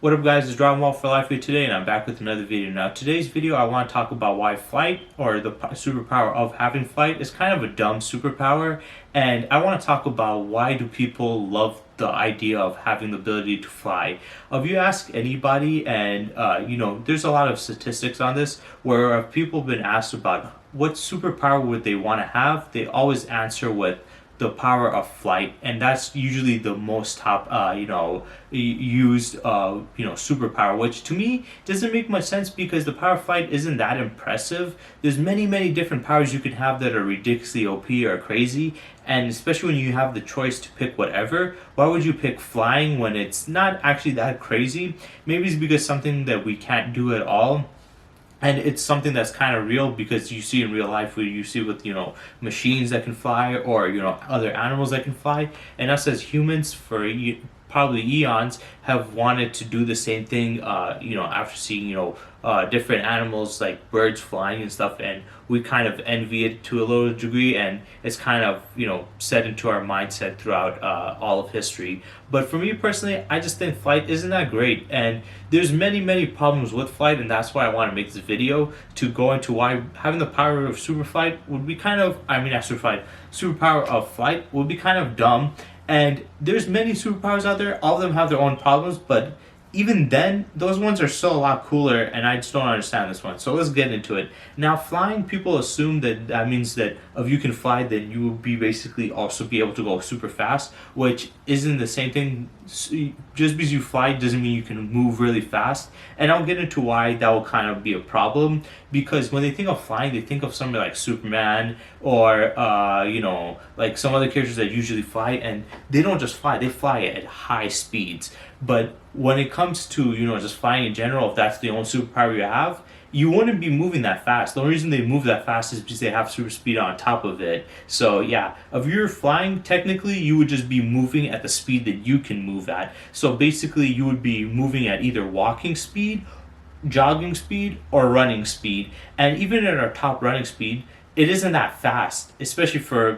What up guys, it's Driving Wall for Life here today and I'm back with another video. Now today's video I want to talk about why flight, or the superpower of having flight, is kind of a dumb superpower, and I want to talk about why do people love the idea of having the ability to fly. If you ask anybody, and there's a lot of statistics on this, where if people have been asked about what superpower would they want to have, they always answer with the power of flight, and that's usually the most top used superpower, which to me doesn't make much sense because the power of flight isn't that impressive. There's many different powers you can have that are ridiculously OP or crazy, and especially when you have the choice to pick whatever, why would you pick flying when it's not actually that crazy? Maybe it's because something that we can't do at all, and it's something that's kind of real because you see in real life, where you see with machines that can fly, or other animals that can fly, and us as humans for probably eons have wanted to do the same thing, after seeing different animals like birds flying and stuff, and we kind of envy it to a little degree, and it's kind of set into our mindset throughout all of history. But for me personally, I just think flight isn't that great, and there's many problems with flight, and that's why I want to make this video to go into why having the power of super flight would be kind of, not super flight, superpower of flight would be kind of dumb. And there's many superpowers out there, all of them have their own problems, but even then, those ones are still a lot cooler, and I just don't understand this one. So let's get into it. Now, flying, people assume that means that if you can fly, then you will be basically also be able to go super fast, which isn't the same thing. Just because you fly doesn't mean you can move really fast, and I'll get into why that will kind of be a problem. Because when they think of flying, they think of somebody like Superman, or like some other characters that usually fly, and they don't just fly; they fly at high speeds. But when it comes to just flying in general, if that's the only superpower you have, you wouldn't be moving that fast. The only reason they move that fast is because they have super speed on top of it. So yeah, if you're flying, technically you would just be moving at the speed that you can move at. So basically you would be moving at either walking speed, jogging speed, or running speed. And even at our top running speed, it isn't that fast, especially for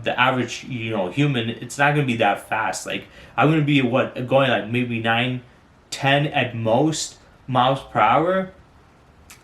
the average human. It's not going to be that fast. Like, I'm going to be going like maybe 9, 10 at most miles per hour.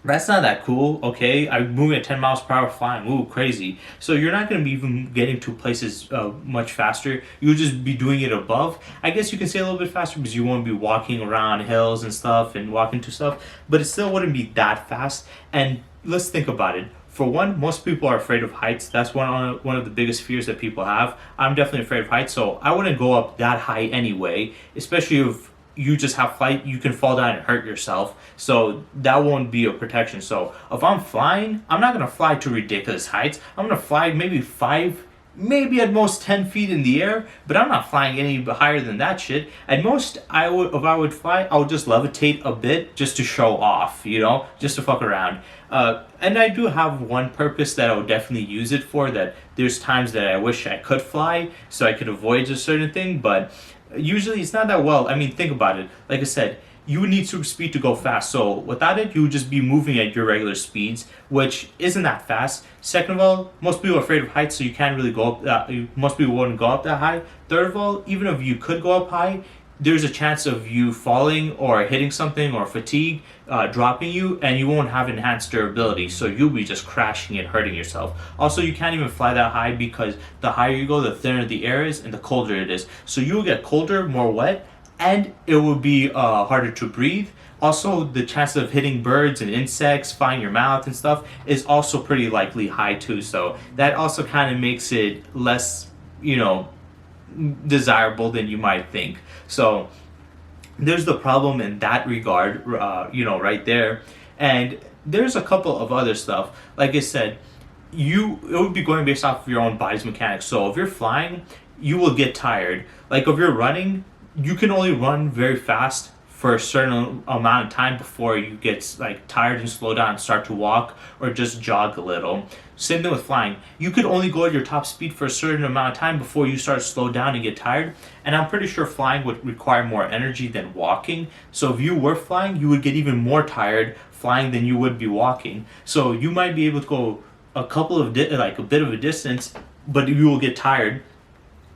That's not that cool. Okay, I'm moving at 10 miles per hour flying. Ooh, crazy. So you're not going to be even getting to places much faster. You'll just be doing it above. I guess you can say a little bit faster because you won't be walking around hills and stuff and walking to stuff, but it still wouldn't be that fast. And let's think about it. For one, most people are afraid of heights. That's one of the biggest fears that people have. I'm definitely afraid of heights, so I wouldn't go up that high anyway, especially if you just have flight. You can fall down and hurt yourself, so that won't be a protection. So if I'm flying, I'm not going to fly to ridiculous heights. I'm going to fly maybe 5, maybe at most 10 feet in the air, but I'm not flying any higher than that shit. At most, if I would fly, I would just levitate a bit just to show off, just to fuck around. And I do have one purpose that I would definitely use it for, that there's times that I wish I could fly so I could avoid a certain thing, but usually it's not that well. Think about it. Like I said, you would need super speed to go fast. So without it, you would just be moving at your regular speeds, which isn't that fast. Second of all, most people are afraid of heights, so you can't really go up that. Most people wouldn't go up that high. Third of all, even if you could go up high, there's a chance of you falling or hitting something, or fatigue dropping you, and you won't have enhanced durability, so you'll be just crashing and hurting yourself. Also, you can't even fly that high because the higher you go, the thinner the air is and the colder it is. So you'll get colder, more wet, and it will be harder to breathe. Also, the chance of hitting birds and insects, flying your mouth and stuff is also pretty likely high too. So that also kind of makes it less, desirable than you might think. So there's the problem in that regard, right there. And there's a couple of other stuff. Like I said, it would be going based off of your own body's mechanics. So if you're flying, you will get tired. Like if you're running, you can only run very fast for a certain amount of time before you get like tired and slow down and start to walk or just jog a little. Same thing with flying. You could only go at your top speed for a certain amount of time before you start to slow down and get tired. And I'm pretty sure flying would require more energy than walking. So if you were flying, you would get even more tired flying than you would be walking. So you might be able to go a bit of a distance, but you will get tired.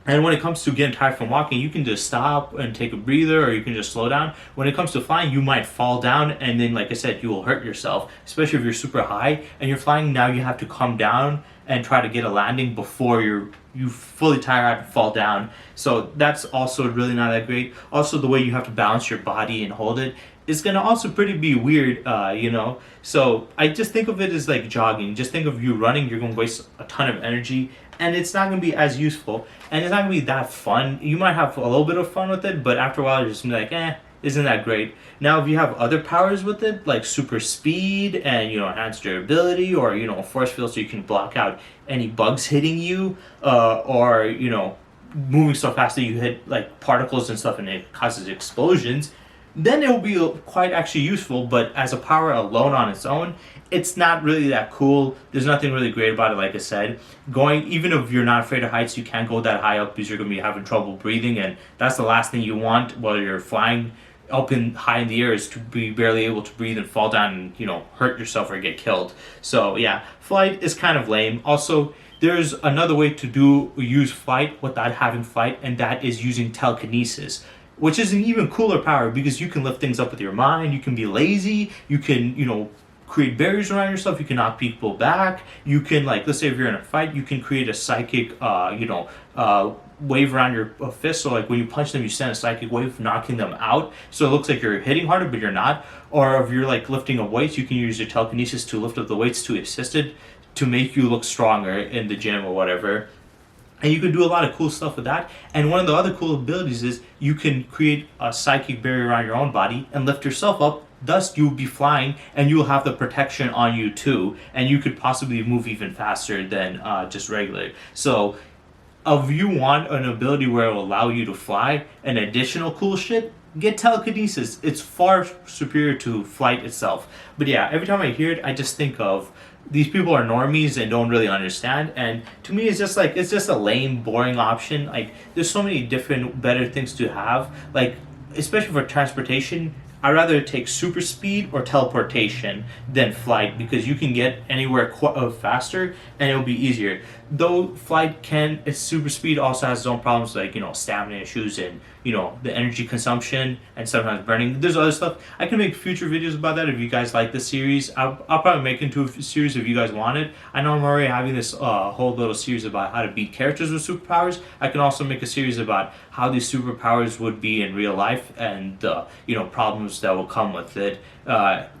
And when it comes to getting tired from walking, you can just stop and take a breather, or you can just slow down. When it comes to flying, you might fall down, and then, like I said, you will hurt yourself, especially if you're super high and you're flying. Now you have to come down and try to get a landing before you fully tire out and fall down. So that's also really not that great. Also, the way you have to balance your body and hold it is gonna also pretty be weird, So I just think of it as like jogging. Just think of you running. You're gonna waste a ton of energy, and it's not gonna be as useful, and it's not gonna be that fun. You might have a little bit of fun with it, but after a while, you're just gonna be like, isn't that great? Now, if you have other powers with it, like super speed and enhanced durability, or force field, so you can block out any bugs hitting you, or moving so fast that you hit like particles and stuff, and it causes explosions, then it will be quite actually useful. But as a power alone on its own, it's not really that cool. There's nothing really great about it. Like I said, going, even if you're not afraid of heights, you can't go that high up because you're going to be having trouble breathing, and that's the last thing you want while you're flying up in high in the air, is to be barely able to breathe and fall down and hurt yourself or get killed. So yeah, flight is kind of lame. Also, there's another way to use flight without having flight, and that is using telekinesis, which is an even cooler power because you can lift things up with your mind. You can be lazy. You can create barriers around yourself. You can knock people back. You can, like, let's say if you're in a fight, you can create a psychic wave around your fist. So like when you punch them, you send a psychic wave knocking them out, so it looks like you're hitting harder, but you're not. Or if you're like lifting a weight, you can use your telekinesis to lift up the weights to assist it, to make you look stronger in the gym or whatever. And you can do a lot of cool stuff with that. And one of the other cool abilities is you can create a psychic barrier around your own body and lift yourself up. Thus, you'll be flying, and you'll have the protection on you too. And you could possibly move even faster than just regular. So, if you want an ability where it will allow you to fly and additional cool shit, get telekinesis. It's far superior to flight itself. But yeah, every time I hear it, I just think of these people are normies and don't really understand. And to me, it's just a lame, boring option. Like, there's so many different better things to have. Like, especially for transportation, I'd rather take super speed or teleportation than flight, because you can get anywhere faster and it'll be easier. Though super speed also has its own problems, like stamina issues and the energy consumption and sometimes burning. There's other stuff. I can make future videos about that if you guys like this series. I'll probably make into a series if you guys want it. I know I'm already having this whole little series about how to beat characters with superpowers. I can also make a series about how these superpowers would be in real life, and the problems that will come with it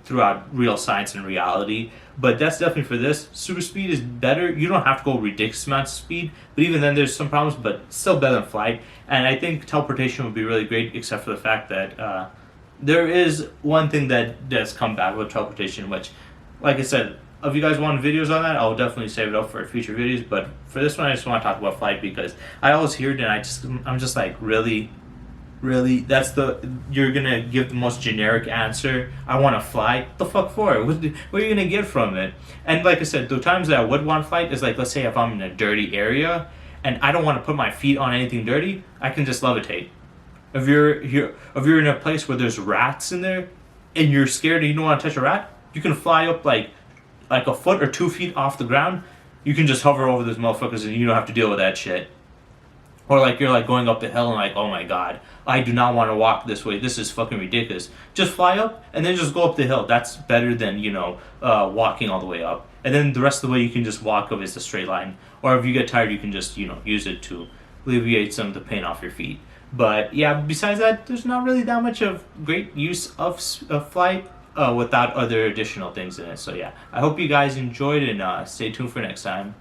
throughout real science and reality. But that's definitely for this. Super speed is better. You don't have to go ridiculous amounts of speed, but even then there's some problems, but still better than flight. And I think teleportation would be really great, except for the fact that there is one thing that does come back with teleportation, which, like I said, if you guys want videos on that, I'll definitely save it up for future videos. But for this one, I just want to talk about flight, because I always hear it and I'm just like, really? You're gonna give the most generic answer? I want to fly. What the fuck for? What are you gonna get from it? And like I said, the times that I would want flight is like, let's say if I'm in a dirty area and I don't want to put my feet on anything dirty, I can just levitate. If you're in a place where there's rats in there and you're scared and you don't want to touch a rat, you can fly up like a foot or 2 feet off the ground. You can just hover over those motherfuckers and you don't have to deal with that shit. Or like you're like going up the hill and like, oh my god, I do not want to walk this way. This is fucking ridiculous. Just fly up and then just go up the hill. That's better than walking all the way up. And then the rest of the way you can just walk up is a straight line. Or if you get tired, you can just use it to alleviate some of the pain off your feet. But yeah, besides that, there's not really that much of great use of flight without other additional things in it. So yeah, I hope you guys enjoyed, and stay tuned for next time.